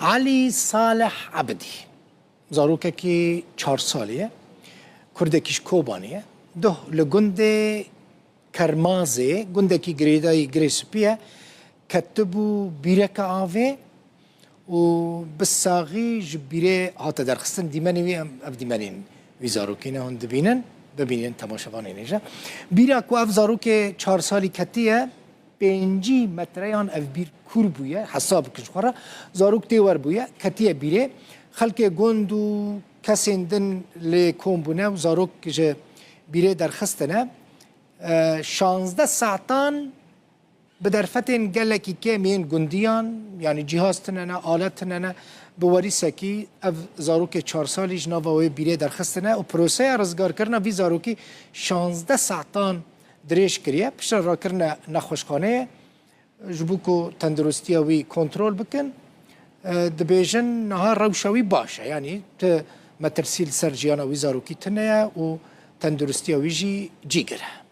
علی صالح عبدی زاروکه که 4 سالیه کردکیش کوبانیه ده لگند کرمازه گنده کی گریدای گریسپیه کتبو بیرک آوه و بساقی جبیره هات درخستن دیمانی وی اب دیمانین وی زاروکینه هون دبینن ببینین تماشاوانه نیجا بیرک و اف زاروک 4 سالی کتیه 5 متریان اف بیر کور بویه حساب کش خورا زاروک تیور بویه کتیه بیره خلک گندو کسیندن لی کومبونه و زاروک که بیره درخستنه 16 ساعتان به درفتن گلکی که مین گندیان یعنی جهاز تننه آلت تننه بواری سکی اف زاروک 4 سالی جناوه بیره درخستنه و پروسه رزگار کرنه وی زاروکی 16 ساعتان دریش کریه پشت را کرنه نخوشخانه جبو که تندرستی وی کنترل بکن دبیجن نها روشوی باشه یعنی مترسیل سرجیان وی زاروکی تنه و تندرستی وی جی گره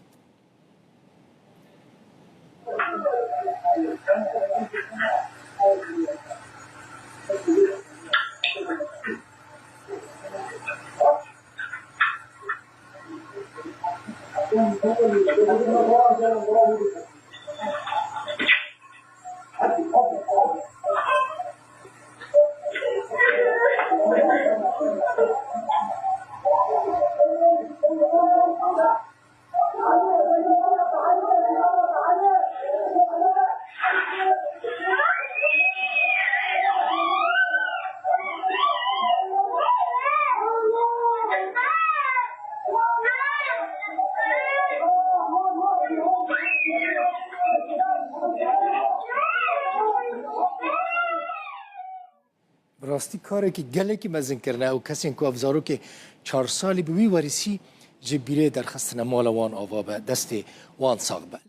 راستی کاری که گله که مزن کرنه و کسی که افزارو که 4 سالی به وی وارسی جبیره درخستنه مال وان آوا به دست وان ساق به